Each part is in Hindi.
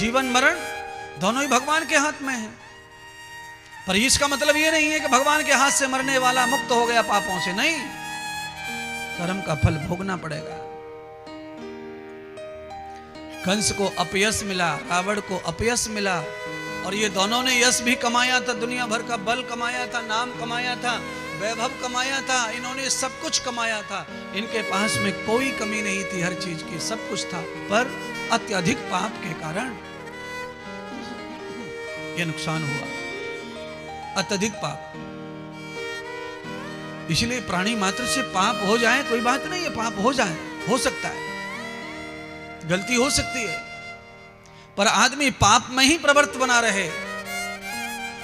जीवन मरण दोनों ही भगवान के हाथ में है। पर इसका मतलब ये नहीं है कि भगवान के हाथ से मरने वाला मुक्त हो गया पापों से, नहीं, कर्म का फल भोगना पड़ेगा। कंस को अपयश मिला, रावण को अपयश मिला, और ये दोनों ने यश भी कमाया था, दुनिया भर का बल कमाया था, नाम कमाया था, वैभव कमाया था, इन्होंने सब कुछ कमाया था। इनके पास में कोई कमी नहीं थी, हर चीज की सब कुछ था, पर अत्यधिक पाप के कारण यह नुकसान हुआ। अत्यधिक पाप, इसलिए प्राणी मात्र से पाप हो जाए कोई बात नहीं है, पाप हो जाए, हो सकता है, गलती हो सकती है, पर आदमी पाप में ही प्रवृत्त बना रहे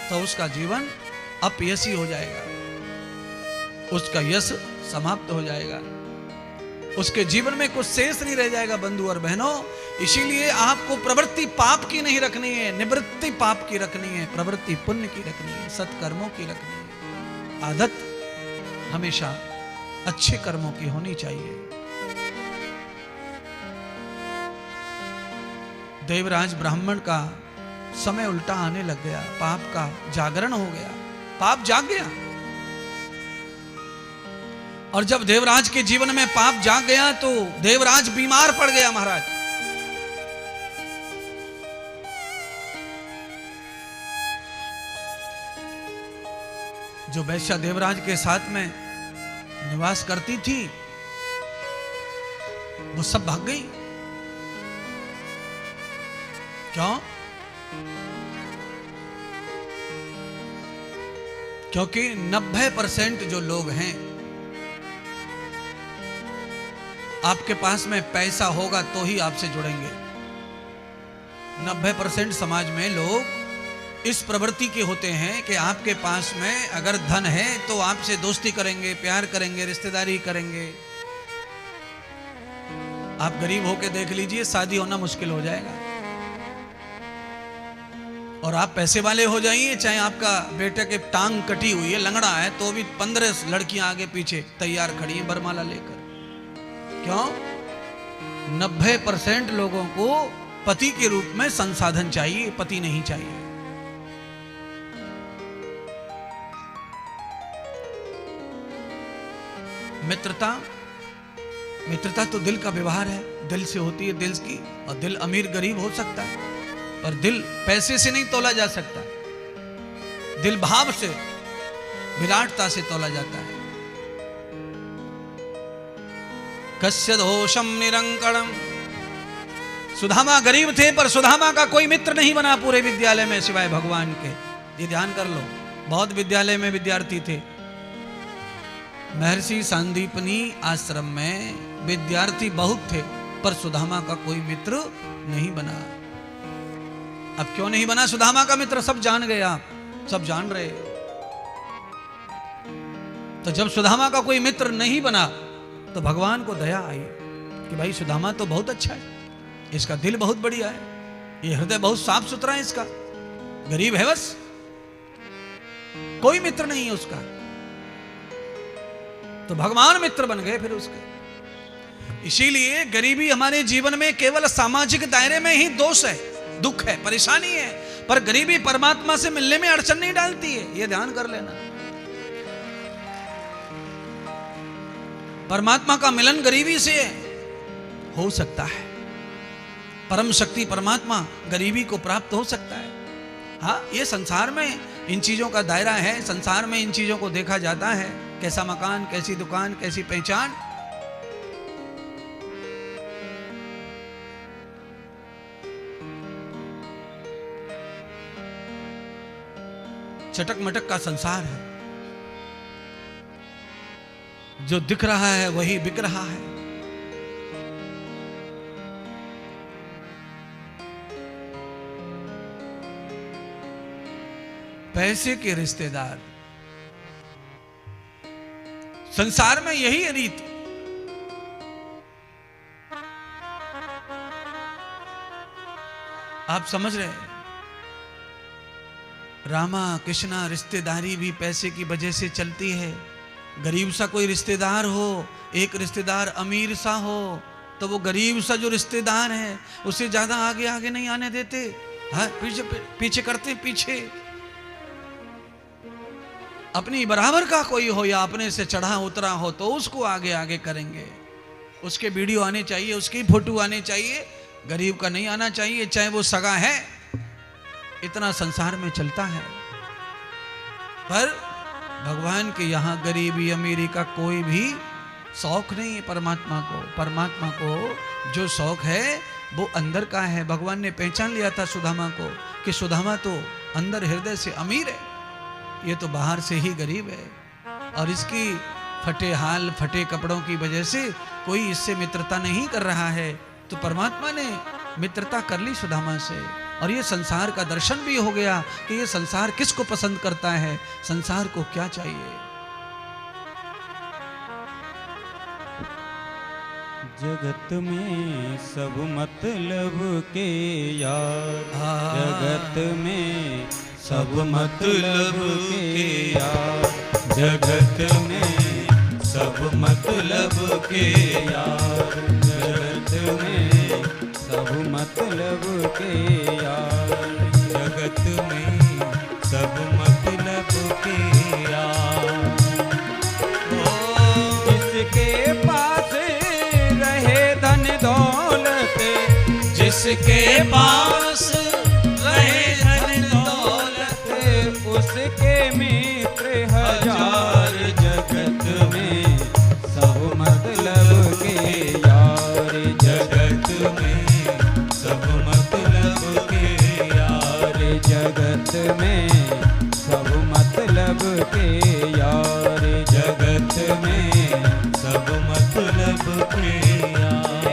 तो उसका जीवन अपयशी हो जाएगा, उसका यश समाप्त हो जाएगा, उसके जीवन में कुछ शेष नहीं रह जाएगा। बंधु और बहनों, इसीलिए आपको प्रवृत्ति पाप की नहीं रखनी है, निवृत्ति पाप की रखनी है, प्रवृत्ति पुण्य की रखनी है, सत्कर्मों की रखनी है। आदत हमेशा अच्छे कर्मों की होनी चाहिए। देवराज ब्राह्मण का समय उल्टा आने लग गया, पाप का जागरण हो गया, पाप जाग गया। और जब देवराज के जीवन में पाप जाग गया तो देवराज बीमार पड़ गया। महाराज, जो वैश्या देवराज के साथ में निवास करती थी वो सब भाग गई। क्यों? क्योंकि 90% जो लोग हैं, आपके पास में पैसा होगा तो ही आपसे जुड़ेंगे। 90% समाज में लोग इस प्रवृत्ति के होते हैं कि आपके पास में अगर धन है तो आपसे दोस्ती करेंगे, प्यार करेंगे, रिश्तेदारी करेंगे। आप गरीब होके देख लीजिए, शादी होना मुश्किल हो जाएगा। और आप पैसे वाले हो जाइए, चाहे आपका बेटे के टांग कटी हुई है, लंगड़ा है, तो भी 15 लड़कियां आगे पीछे तैयार खड़ी हैं बरमाला लेकर। क्यों? 90% लोगों को पति के रूप में संसाधन चाहिए, पति नहीं चाहिए। मित्रता तो दिल का व्यवहार है, दिल से होती है, दिल की। और दिल अमीर गरीब हो सकता है, पर दिल पैसे से नहीं तोला जा सकता। दिल भाव से, विराटता से तोला जाता है। कस्य दोषम निरंकणम। सुदामा गरीब थे, पर सुदामा का कोई मित्र नहीं बना पूरे विद्यालय में सिवाय भगवान के। ये ध्यान कर लो, बहुत विद्यालय में विद्यार्थी थे। महर्षि सांदीपनी आश्रम में विद्यार्थी बहुत थे, पर सुदामा का कोई मित्र नहीं बना। अब क्यों नहीं बना सुदामा का मित्र? सब जान गए, आप सब जान रहे। तो जब सुदामा का कोई मित्र नहीं बना तो भगवान को दया आई कि भाई सुदामा तो बहुत अच्छा है, इसका दिल बहुत बढ़िया है, ये हृदय बहुत साफ सुथरा है इसका, गरीब है बस, कोई मित्र नहीं है उसका। तो भगवान मित्र बन गए फिर उसके। इसीलिए गरीबी हमारे जीवन में केवल सामाजिक दायरे में ही दोष है, दुख है, परेशानी है, पर गरीबी परमात्मा से मिलने में अड़चन नहीं डालती है। यह ध्यान कर लेना। परमात्मा का मिलन गरीबी से हो सकता है। परम शक्ति परमात्मा गरीबी को प्राप्त हो सकता है। हाँ, ये संसार में इन चीजों का दायरा है, संसार में इन चीजों को देखा जाता है। कैसा मकान, कैसी दुकान, कैसी पहचान। चटक मटक का संसार है, जो दिख रहा है वही बिक रहा है। पैसे के रिश्तेदार, संसार में यही है रीत। आप समझ रहे हैं? रामा कृष्णा रिश्तेदारी भी पैसे की वजह से चलती है। गरीब सा कोई रिश्तेदार हो, एक रिश्तेदार अमीर सा हो, तो वो गरीब सा जो रिश्तेदार है उसे ज्यादा आगे आगे नहीं आने देते, हाँ पीछे पीछे करते, पीछे। अपनी बराबर का कोई हो या अपने से चढ़ा उतरा हो तो उसको आगे आगे करेंगे, उसके वीडियो आने चाहिए, उसकी फोटो आने चाहिए, गरीब का नहीं आना चाहिए, चाहे वो सगा है। इतना संसार में चलता है। पर भगवान के यहां गरीबी अमीरी का कोई भी शौक नहीं है परमात्मा को। परमात्मा को जो शौक है वो अंदर का है। भगवान ने पहचान लिया था सुदामा को कि सुदामा तो अंदर हृदय से अमीर है, ये तो बाहर से ही गरीब है, और इसकी फटे हाल फटे कपड़ों की वजह से कोई इससे मित्रता नहीं कर रहा है। तो परमात्मा ने मित्रता कर ली सुदामा से, और ये संसार का दर्शन भी हो गया कि ये संसार किसको पसंद करता है, संसार को क्या चाहिए। जगत में सब मतलब के यार, जगत में सब मतलब के यार, जगत में सब मतलब के यार, जगत में सब मतलब के यार, जगत में सब मतलब के यार। जिसके पास रहे धन दौलत, जिसके पास रहे धन दौलत, उसके मित्र हजार, जगत में सब मतलब के यार, जगत में सब मतलब के यार, जगत में सब मतलब के यार, जगत में सब मतलब के यार।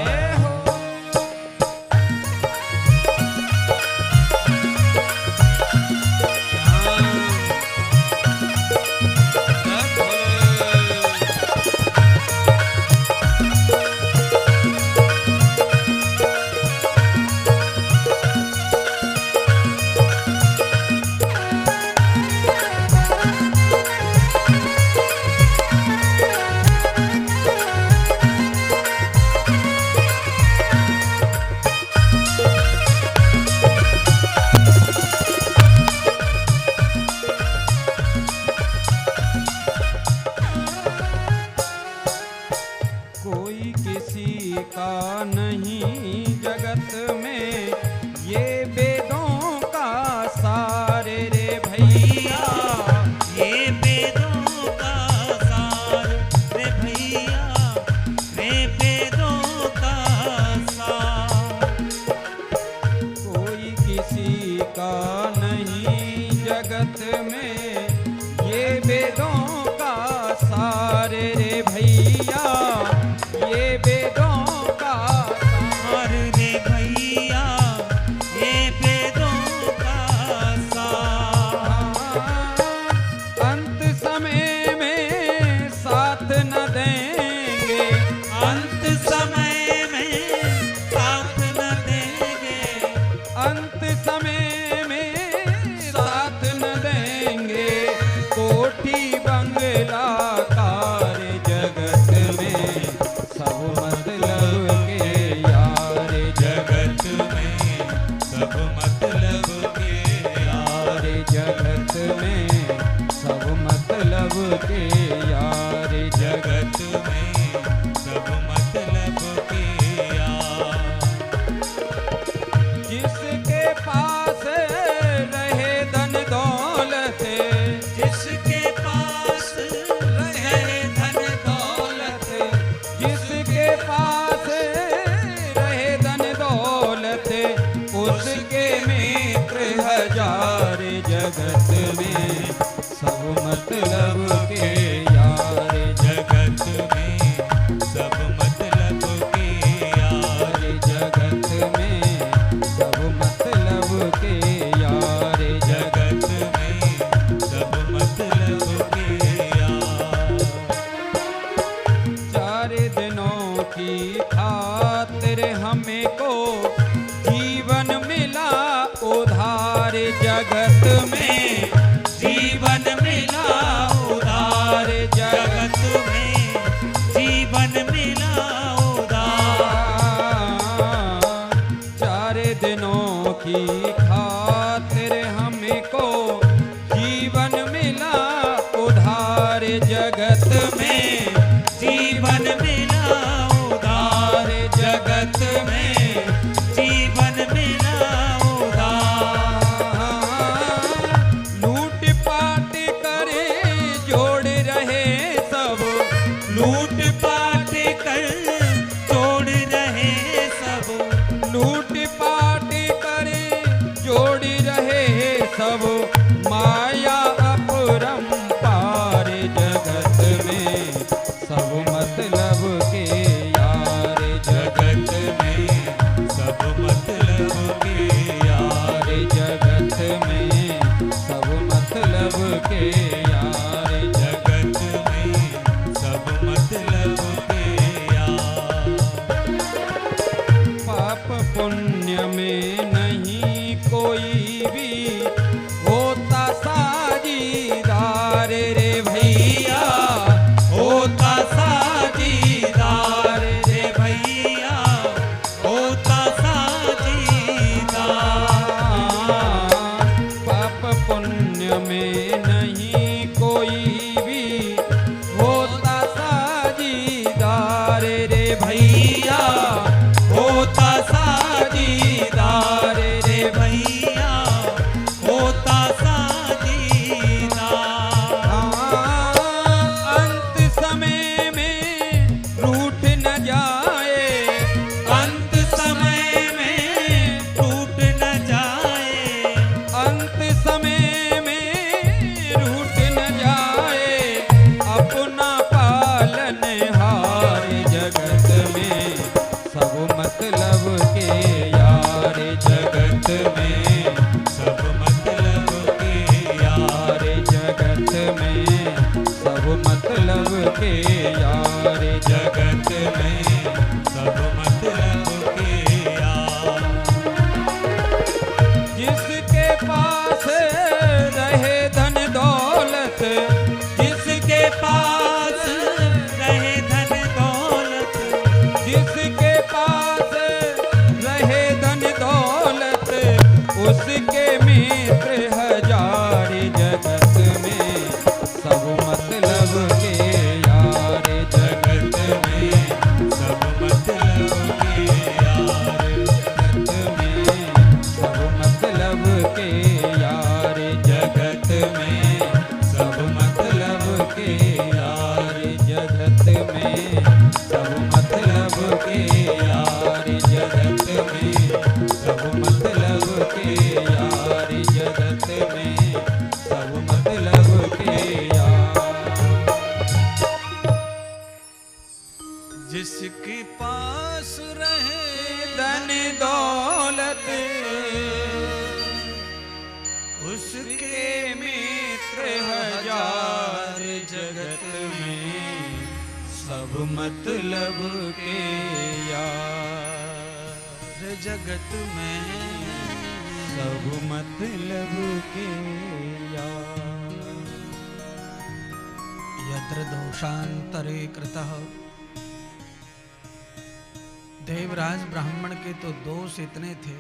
जगत में जीवन मिला उदार, जगत में जीवन मिला उदार। लूट पाट करे जोड़ रहे सब, लूट पाट कर जोड़ रहे सब, लूट पाट करे जोड़ रहे सब, माया अपरंपार जगत में सब मतलब के यार, जगत में सब मतलब के यार, जगत में सब मतलब के यार, जगत में सब मतलब के यार। पाप पुण्य में नहीं कोई भी होता साझीदार रे भैया, होता साझीदार रे भैया, होता साझीदार। पाप पुण्य में नहीं कोई भी होता साझीदार रे भैया, होता साझीदार रे भैया, होता साझीदार। अंत समय में रूठ न जाए, अंत समय में टूट न जाए, अंत समय में रूठ न जाए, अपना पालन हार जगत में सब मतलब के यार, जगत में सब मतलब के यार, जगत में सब मतलब के यार, जगत में सब मतलब के यार। जिसके पास रहे धन दौलत, जिसके पास रहे धन दौलत, जिसके पास रहे धन दौलत, उसके मित्र हजार जगत में सब मतलब के यार, जगत में सब मतलब के यार, जगत में सब मतलब के यार, जगत में सब मतलब के यार, जगत में सब मतलब के यार, जगत में सब मतलब के यार, जगत में सब मतलब के यार। जिसके पास रहे धन दौलत, उसके मित्र हजार जगत में सब मतलब के यार, जगत में सब मतलब के यार। यत्र दोषांतरे कृतः। देवराज ब्राह्मण के तो दोष इतने थे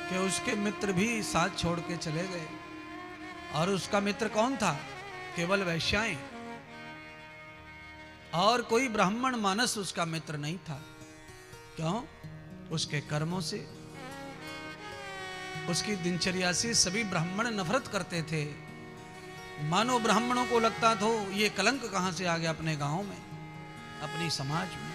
कि उसके मित्र भी साथ छोड़ के चले गए। और उसका मित्र कौन था? केवल वैश्याएं, और कोई ब्राह्मण मानस उसका मित्र नहीं था। क्यों? उसके कर्मों से, उसकी दिनचर्या से सभी ब्राह्मण नफरत करते थे। मानो ब्राह्मणों को लगता था ये कलंक कहां से आ गया अपने गांव में, अपनी समाज में।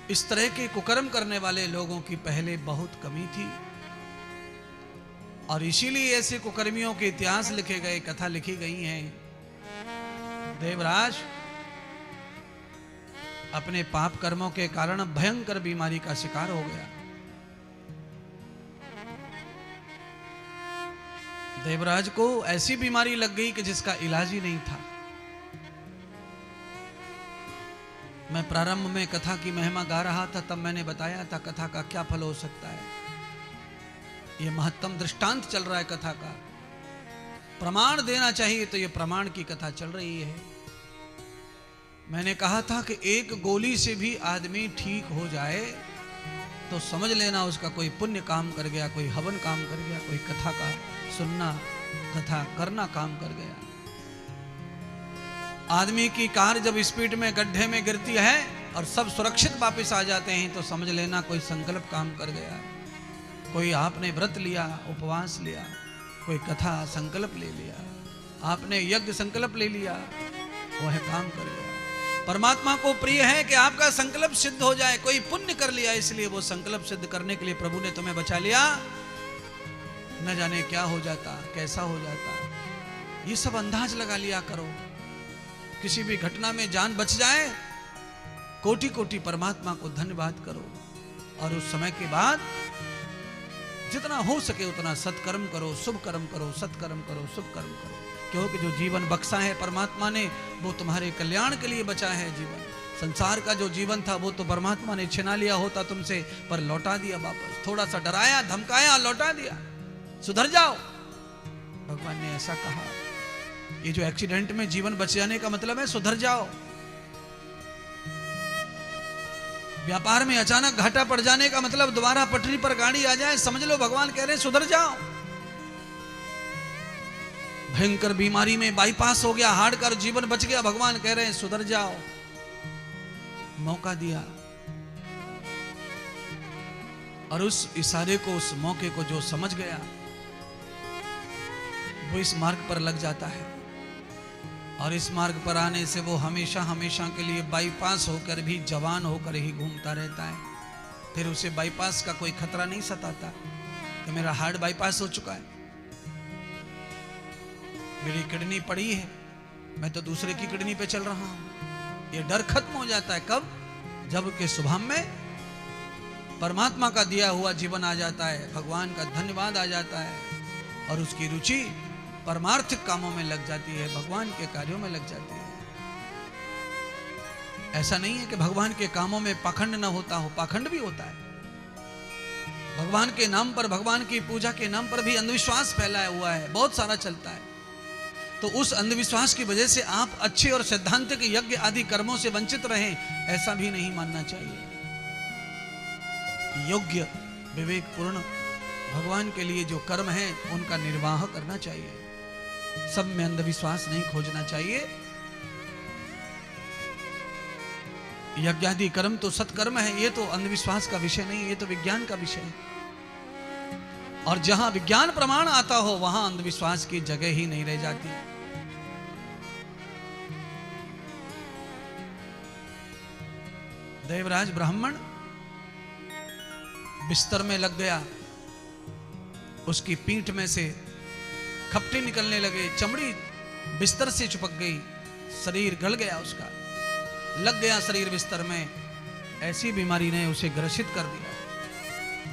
इस तरह के कुकर्म करने वाले लोगों की पहले बहुत कमी थी, और इसीलिए ऐसे कुकर्मियों के इतिहास लिखे गए, कथा लिखी गई हैं। देवराज अपने पाप कर्मों के कारण भयंकर बीमारी का शिकार हो गया। देवराज को ऐसी बीमारी लग गई कि जिसका इलाज ही नहीं था। मैं प्रारंभ में कथा की महिमा गा रहा था, तब मैंने बताया था कथा का क्या फल हो सकता है। यह महत्तम दृष्टांत चल रहा है कथा का। प्रमाण देना चाहिए तो यह प्रमाण की कथा चल रही है। मैंने कहा था कि एक गोली से भी आदमी ठीक हो जाए तो समझ लेना उसका कोई पुण्य काम कर गया, कोई हवन काम कर गया, कोई कथा का सुनना कथा करना काम कर गया। आदमी की कार जब स्पीड में गड्ढे में गिरती है और सब सुरक्षित वापस आ जाते हैं तो समझ लेना कोई संकल्प काम कर गया। कोई आपने व्रत लिया, उपवास लिया, कोई कथा संकल्प ले लिया, आपने यज्ञ संकल्प ले लिया, वह काम कर गया। परमात्मा को प्रिय है कि आपका संकल्प सिद्ध हो जाए। कोई पुण्य कर लिया, इसलिए वो संकल्प सिद्ध करने के लिए प्रभु ने तुम्हें बचा लिया। न जाने क्या हो जाता, कैसा हो जाता, ये सब अंदाज लगा लिया करो। किसी भी घटना में जान बच जाए, कोटि कोटि परमात्मा को धन्यवाद करो। और उस समय के बाद जितना हो सके उतना सत्कर्म करो, शुभ कर्म करो, सत्कर्म करो, शुभ कर्म करो। क्योंकि जो जीवन बख्शा है परमात्मा ने, वो तुम्हारे कल्याण के लिए बचा है जीवन। संसार का जो जीवन था वो तो परमात्मा ने छिना लिया होता तुमसे, पर लौटा दिया वापस। थोड़ा सा डराया, धमकाया, लौटा दिया। सुधर जाओ, भगवान ने ऐसा कहा। ये जो एक्सीडेंट में जीवन बच जाने का मतलब है सुधर जाओ। व्यापार में अचानक घाटा पड़ जाने का मतलब दोबारा पटरी पर गाड़ी आ जाए, समझ लो भगवान कह रहे हैं सुधर जाओ। भयंकर बीमारी में बाईपास हो गया, हार्ट का जीवन बच गया, भगवान कह रहे हैं सुधर जाओ। मौका दिया, और उस इशारे को, उस मौके को जो समझ गया वो इस मार्ग पर लग जाता है। और इस मार्ग पर आने से वो हमेशा हमेशा के लिए बाईपास होकर भी जवान होकर ही घूमता रहता है। फिर उसे बाईपास का कोई खतरा नहीं सताता कि मेरा हार्ट बाईपास हो चुका है, मेरी किडनी पड़ी है, मैं तो दूसरे की किडनी पे चल रहा हूं। ये डर खत्म हो जाता है कब? जब के शुभम में परमात्मा का दिया हुआ जीवन आ जाता है, भगवान का धन्यवाद आ जाता है, और उसकी रुचि परमार्थिक कामों में लग जाती है, भगवान के कार्यों में लग जाती है। ऐसा नहीं है कि भगवान के कामों में पाखंड न होता हो, पाखंड भी होता है। भगवान के नाम पर, भगवान की पूजा के नाम पर भी अंधविश्वास फैलाया हुआ है, बहुत सारा चलता है। तो उस अंधविश्वास की वजह से आप अच्छे और सिद्धांतिक यज्ञ आदि कर्मों से वंचित रहें, ऐसा भी नहीं मानना चाहिए। योग्य, विवेकपूर्ण भगवान के लिए जो कर्म है उनका निर्वाह करना चाहिए। सब में अंधविश्वास नहीं खोजना चाहिए। यज्ञादि कर्म तो सत्कर्म है, ये तो अंधविश्वास का विषय नहीं, ये तो विज्ञान का विषय है। और जहां विज्ञान प्रमाण आता हो वहां अंधविश्वास की जगह ही नहीं रह जाती। देवराज ब्राह्मण बिस्तर में लग गया, उसकी पीठ में से खपटे निकलने लगे, चमड़ी बिस्तर से चिपक गई, शरीर गल गया, उसका लग गया शरीर बिस्तर में। ऐसी बीमारी ने उसे ग्रसित कर दिया,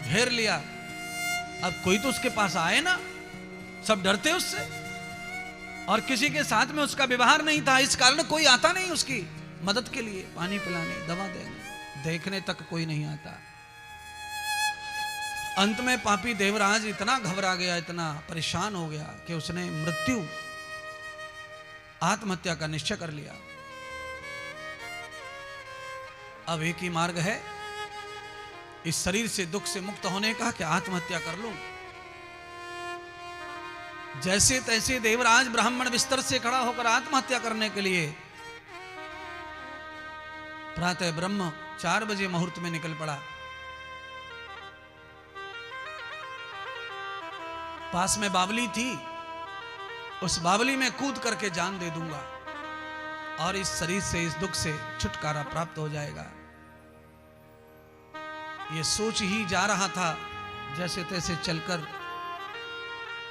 घेर लिया। अब कोई तो उसके पास आए ना, सब डरते उससे, और किसी के साथ में उसका व्यवहार नहीं था, इस कारण कोई आता नहीं उसकी मदद के लिए, पानी पिलाने, दवा देने, देखने तक कोई नहीं आता। अंत में पापी देवराज इतना घबरा गया, इतना परेशान हो गया कि उसने मृत्यु, आत्महत्या का निश्चय कर लिया। अब एक ही मार्ग है इस शरीर से, दुख से मुक्त होने का, कि आत्महत्या कर लो। जैसे तैसे देवराज ब्राह्मण बिस्तर से खड़ा होकर आत्महत्या करने के लिए प्रातः ब्रह्म 4 बजे मुहूर्त में निकल पड़ा। पास में बावली थी, उस बावली में कूद करके जान दे दूंगा और इस शरीर से, इस दुख से छुटकारा प्राप्त हो जाएगा। ये सोच ही जा रहा था, जैसे तैसे चलकर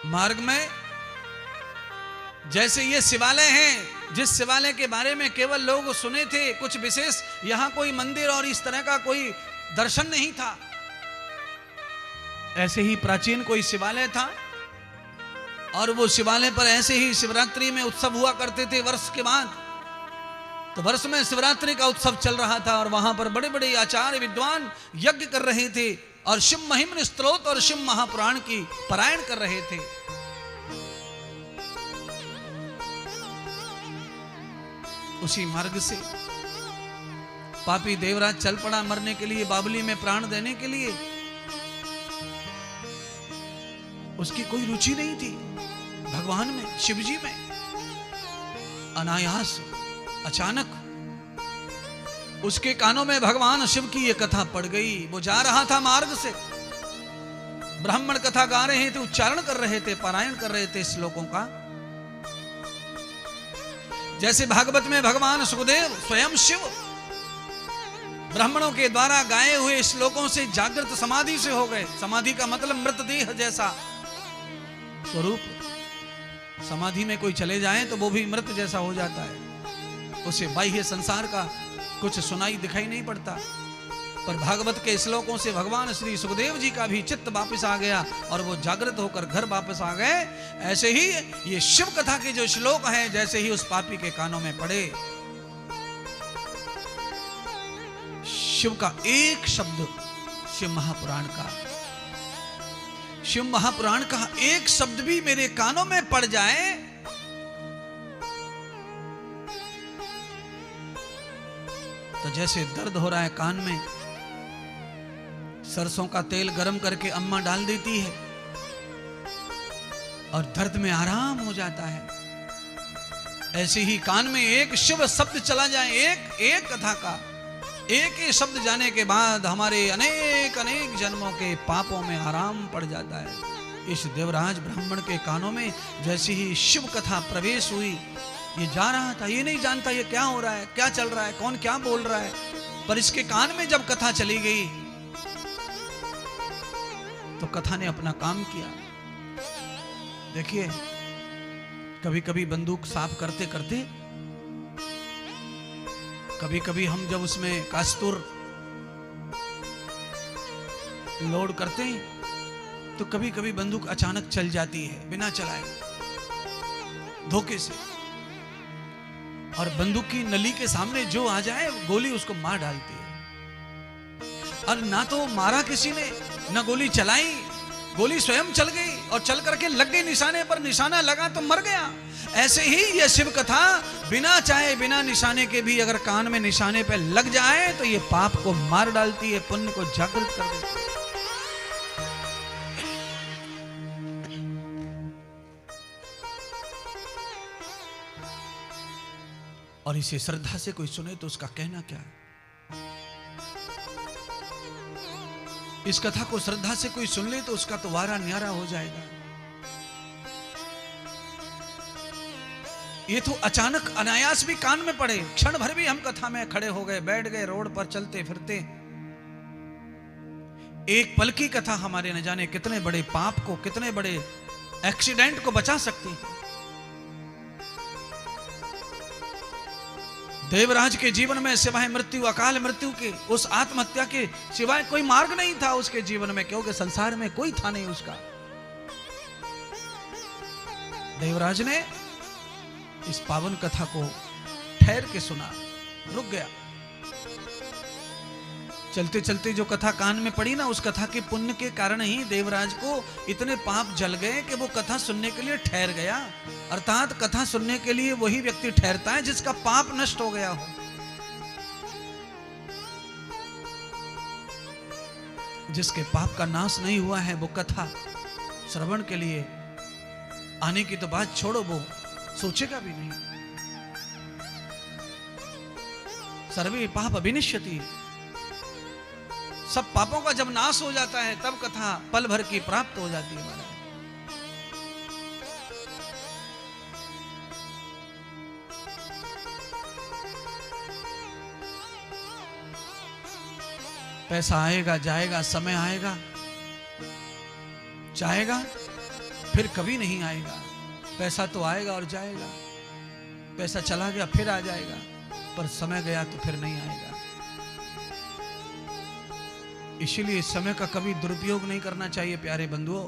मार्ग में, जैसे ये शिवालय हैं, जिस शिवालय के बारे में केवल लोग सुने थे, कुछ विशेष यहां कोई मंदिर और इस तरह का कोई दर्शन नहीं था, ऐसे ही प्राचीन कोई शिवालय था। और वो शिवालय पर ऐसे ही शिवरात्रि में उत्सव हुआ करते थे वर्ष के बाद। तो वर्ष में शिवरात्रि का उत्सव चल रहा था और वहां पर बड़े बड़े आचार्य विद्वान यज्ञ कर रहे थे और शिव महिम्न स्तोत्र और शिव महापुराण की पारायण कर रहे थे। उसी मार्ग से पापी देवराज चल पड़ा मरने के लिए, बावली में प्राण देने के लिए। उसकी कोई रुचि नहीं थी, भगवान में, शिव जी में अनायास अचानक उसके कानों में भगवान शिव की ये कथा पड़ गई। वो जा रहा था मार्ग से, ब्राह्मण कथा गा रहे थे, उच्चारण कर रहे थे, पारायण कर रहे थे श्लोकों का। जैसे भागवत में भगवान सुखदेव स्वयं शिव ब्राह्मणों के द्वारा गाए हुए श्लोकों से जागृत समाधि से हो गए। समाधि का मतलब मृतदेह जैसा स्वरूप। समाधि में कोई चले जाए तो वो भी मृत जैसा हो जाता है, उसे बाह्य संसार का कुछ सुनाई दिखाई नहीं पड़ता। पर भागवत के श्लोकों से भगवान श्री सुखदेव जी का भी चित्त वापस आ गया और वो जागृत होकर घर वापस आ गए। ऐसे ही ये शिव कथा के जो श्लोक हैं, जैसे ही उस पापी के कानों में पड़े, शिव का एक शब्द, शिव महापुराण का एक शब्द भी मेरे कानों में पड़ जाए तो जैसे दर्द हो रहा है कान में, सरसों का तेल गरम करके अम्मा डाल देती है और दर्द में आराम हो जाता है। ऐसे ही कान में एक शिव शब्द चला जाए, एक कथा का एक ही शब्द जाने के बाद हमारे अनेक अनेक जन्मों के पापों में आराम पड़ जाता है। इस देवराज ब्राह्मण के कानों में जैसे ही शिव कथा प्रवेश हुई, ये जा रहा था, ये नहीं जानता ये क्या हो रहा है, क्या चल रहा है, कौन क्या बोल रहा है, पर इसके कान में जब कथा चली गई तो कथा ने अपना काम किया। देखिए, कभी कभी बंदूक साफ करते करते, कभी कभी हम जब उसमें कास्तूर लोड करते हैं तो कभी कभी बंदूक अचानक चल जाती है बिना चलाए, धोखे से, और बंदूक की नली के सामने जो आ जाए गोली उसको मार डालती है। और ना तो मारा किसी ने, ना गोली चलाई, गोली स्वयं चल गई और चल करके लग गई निशाने पर, निशाना लगा तो मर गया। ऐसे ही यह शिव कथा बिना चाहे बिना निशाने के भी अगर कान में निशाने पे लग जाए तो ये पाप को मार डालती है, पुण्य को जागृत कर देती है। और इसे श्रद्धा से कोई सुने तो उसका कहना क्या है। इस कथा को श्रद्धा से कोई सुन ले तो उसका तो वारा न्यारा हो जाएगा। ये तो अचानक अनायास भी कान में पड़े, क्षण भर भी हम कथा में खड़े हो गए, बैठ गए, रोड पर चलते फिरते। एक पल की कथा हमारे न जाने कितने बड़े पाप को, कितने बड़े एक्सीडेंट को बचा सकती है। देवराज के जीवन में सिवाय मृत्यु, अकाल मृत्यु के, उस आत्महत्या के सिवाय कोई मार्ग नहीं था उसके जीवन में, क्योंकि संसार में कोई था नहीं उसका। देवराज ने इस पावन कथा को ठहर के सुना, रुक गया। चलते चलते जो कथा कान में पड़ी ना, उस कथा के पुण्य के कारण ही देवराज को इतने पाप जल गए कि वो कथा सुनने के लिए ठहर गया। अर्थात कथा सुनने के लिए वही व्यक्ति ठहरता है जिसका पाप नष्ट हो गया हो। जिसके पाप का नाश नहीं हुआ है वो कथा श्रवण के लिए आने की तो बात छोड़ो, वो सोचेगा भी नहीं। सर्वे पाप विनिश्यति, सब पापों का जब नाश हो जाता है तब कथा पल भर की प्राप्त हो जाती है। महाराज पैसा आएगा जाएगा, समय आएगा जाएगा, फिर कभी नहीं आएगा। पैसा तो आएगा और जाएगा, पैसा चला गया फिर आ जाएगा, पर समय गया तो फिर नहीं आएगा। इसीलिए समय का कभी दुरुपयोग नहीं करना चाहिए प्यारे बंधुओं।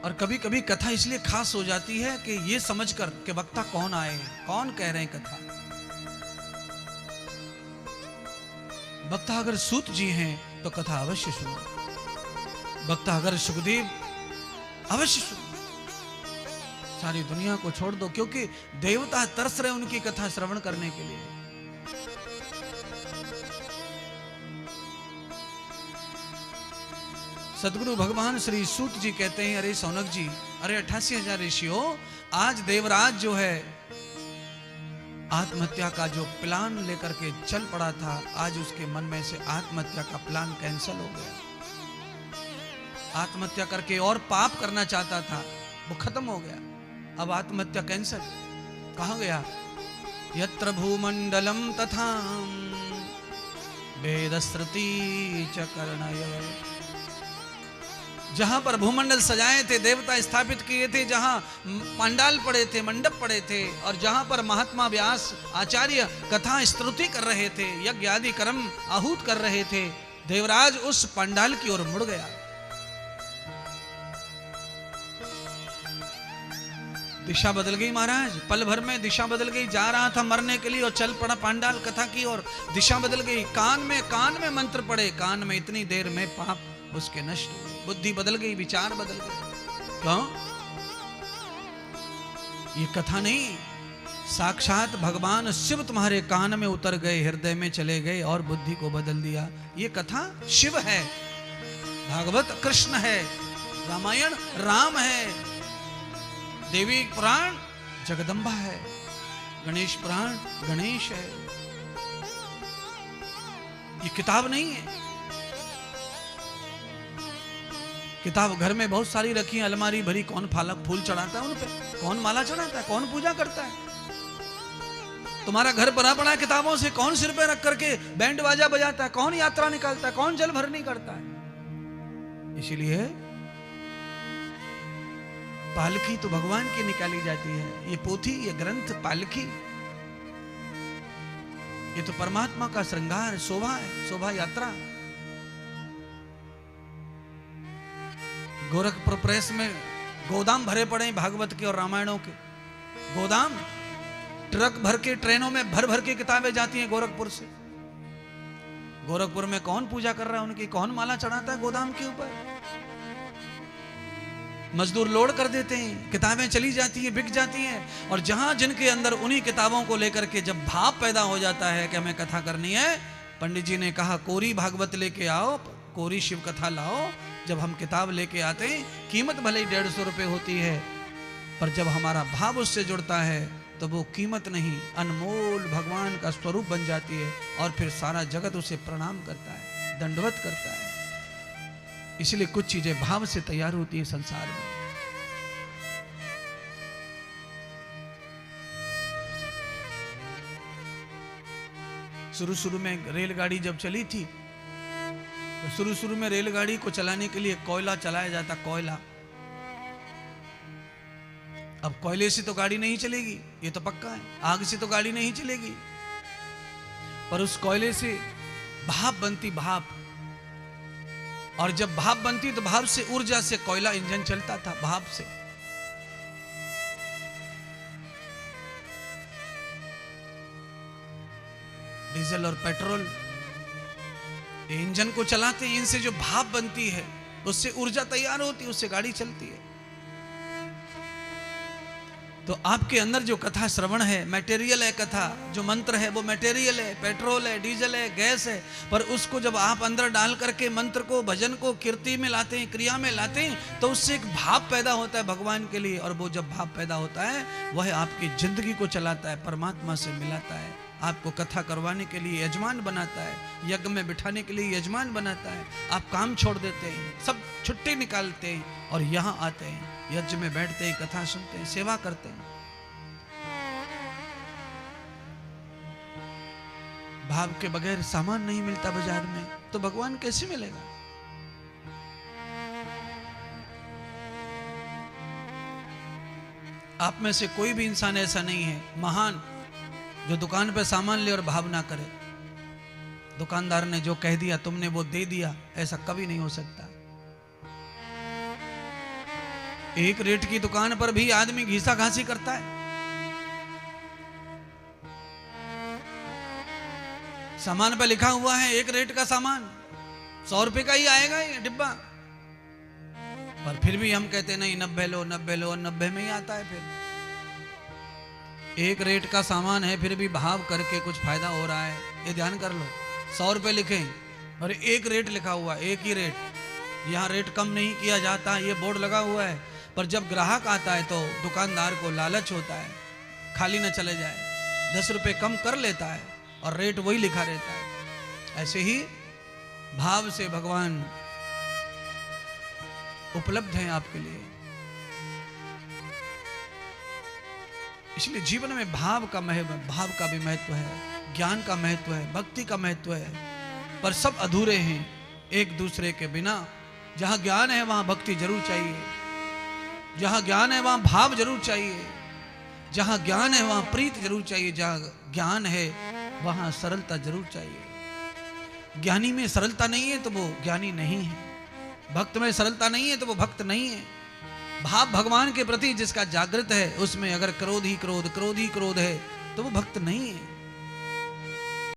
और कभी कभी कथा इसलिए खास हो जाती है कि ये समझकर कि वक्ता कौन आए हैं, कौन कह रहे हैं कथा। वक्ता अगर सूत जी हैं तो कथा अवश्य सुनो, वक्ता अगर सुखदेव अवश्य सुनो। सारी दुनिया को छोड़ दो, क्योंकि देवता तरस रहे उनकी कथा श्रवण करने के लिए। सदगुरु भगवान श्री सूत जी कहते हैं, अरे सौनक जी, अरे 88,000 ऋषियों, आज देवराज जो है आत्महत्या का जो प्लान लेकर के चल पड़ा था, आज उसके मन में से आत्महत्या का प्लान कैंसिल हो गया। आत्महत्या करके और पाप करना चाहता था, वो खत्म हो गया। अब आत्महत्या कैंसिल। कहाँ गया? यत्र भूमंडलम तथा वेदश्रुति च कर्णय। जहां पर भूमंडल सजाए थे, देवता स्थापित किए थे, जहां पंडाल पड़े थे, मंडप पड़े थे, और जहां पर महात्मा व्यास आचार्य कथा स्तुति कर रहे थे, यज्ञ आदि कर्म आहूत कर रहे थे, देवराज उस पंडाल की ओर मुड़ गया। दिशा बदल गई महाराज, पल भर में दिशा बदल गई। जा रहा था मरने के लिए और चल पड़ा पांडाल कथा की ओर, दिशा बदल गई। कान में मंत्र पड़े, कान में इतनी देर में पाप उसके नष्ट हुए, बुद्धि बदल गई, विचार बदल गए। क्यों? ये कथा नहीं, साक्षात भगवान शिव तुम्हारे कान में उतर गए, हृदय में चले गए और बुद्धि को बदल दिया। ये कथा शिव है, भागवत कृष्ण है, रामायण राम है, देवी पुराण जगदम्बा है, गणेश पुराण गणेश है। ये किताब नहीं है। किताब घर में बहुत सारी रखी है, अलमारी भरी, कौन फूल चढ़ाता है उन पे, कौन माला चढ़ाता है, कौन पूजा करता है। तुम्हारा घर भरा पड़ा है किताबों से, कौन सिर पे रख करके बैंड बाजा बजाता है, कौन यात्रा निकालता है, कौन जल भरनी करता है। इसीलिए पालकी तो भगवान की निकाली जाती है। ये पोथी, ये ग्रंथ पालकी, ये तो परमात्मा का श्रृंगार, शोभा है, शोभा यात्रा। गोरखपुर प्रेस में गोदाम भरे पड़े भागवत के और रामायणों के, गोदाम, ट्रक भर के, ट्रेनों में भर भर के किताबें जाती हैं गोरखपुर से। गोरखपुर में कौन पूजा कर रहा है उनकी, कौन माला चढ़ाता है गोदाम के ऊपर। मजदूर लोड कर देते हैं, किताबें चली जाती हैं, बिक जाती हैं। और जहां जिनके अंदर उन्हीं किताबों को लेकर के जब भाव पैदा हो जाता है कि हमें कथा करनी है, पंडित जी ने कहा कोरी भागवत लेके आओ, कोरी शिव कथा लाओ। जब हम किताब लेके आते हैं, कीमत भले ही 150 रुपये होती है, पर जब हमारा भाव उससे जुड़ता है तो वो कीमत नहीं, अनमोल भगवान का स्वरूप बन जाती है। और फिर सारा जगत उसे प्रणाम करता है, दंडवत करता है। इसलिए कुछ चीजें भाव से तैयार होती हैं संसार में। शुरू में रेलगाड़ी जब चली थी, तो शुरू में रेलगाड़ी को चलाने के लिए कोयला चलाया जाता, कोयला। अब कोयले से तो गाड़ी नहीं चलेगी, ये तो पक्का है। आग से तो गाड़ी नहीं चलेगी, पर उस कोयले से भाप बनती, भाप। और जब भाप बनती तो भाप से, ऊर्जा से कोयला इंजन चलता था, भाप से। डीजल और पेट्रोल इंजन को चलाते हैं, इनसे जो भाप बनती है उससे ऊर्जा तैयार होती है, उससे गाड़ी चलती है। तो आपके अंदर जो कथा श्रवण है, मटेरियल है कथा, जो मंत्र है वो मटेरियल है, पेट्रोल है, डीजल है, गैस है। पर उसको जब आप अंदर डाल करके मंत्र को, भजन को कीर्ति में लाते हैं, क्रिया में लाते हैं, तो उससे एक भाव पैदा होता है भगवान के लिए। और वो जब भाव पैदा होता है, वह आपकी जिंदगी को चलाता है, परमात्मा से मिलाता है, आपको कथा करवाने के लिए यजमान बनाता है, यज्ञ में बिठाने के लिए यजमान बनाता है। आप काम छोड़ देते हैं, सब छुट्टी निकालते हैं और यहाँ आते हैं, यज्ञ में बैठते हैं, कथा सुनते हैं, सेवा करते हैं। भाव के बगैर सामान नहीं मिलता बाजार में, तो भगवान कैसे मिलेगा? आप में से कोई भी इंसान ऐसा नहीं है महान जो दुकान पे सामान ले और भाव ना करे। दुकानदार ने जो कह दिया तुमने वो दे दिया, ऐसा कभी नहीं हो सकता। एक रेट की दुकान पर भी आदमी घीसा घासी करता है। सामान पे लिखा हुआ है एक रेट का सामान, 100 रुपए का ही आएगा ये डिब्बा, पर फिर भी हम कहते नहीं 90 लो 90 लो, 90 में ही आता है। फिर एक रेट का सामान है, फिर भी भाव करके कुछ फायदा हो रहा है, ये ध्यान कर लो। 100 रुपए लिखे और एक रेट लिखा हुआ, एक ही रेट, यहाँ रेट कम नहीं किया जाता, ये बोर्ड लगा हुआ है। पर जब ग्राहक आता है तो दुकानदार को लालच होता है, खाली न चले जाए, 10 रुपए कम कर लेता है और रेट वही लिखा रहता है। ऐसे ही भाव से भगवान उपलब्ध हैं आपके लिए। इसलिए जीवन में भाव का भी महत्व है, ज्ञान का महत्व है, भक्ति का महत्व है, पर सब अधूरे हैं एक दूसरे के बिना। जहां ज्ञान है वहां भक्ति जरूर चाहिए, जहां ज्ञान है वहां भाव जरूर चाहिए, जहां ज्ञान है वहां प्रीति जरूर चाहिए, जहां ज्ञान है वहां सरलता जरूर चाहिए। ज्ञानी में सरलता नहीं है तो वो ज्ञानी नहीं है, भक्त में सरलता नहीं है तो वो भक्त नहीं है। भाव भगवान के प्रति जिसका जागृत है, उसमें अगर क्रोध ही क्रोध है तो वो भक्त नहीं है।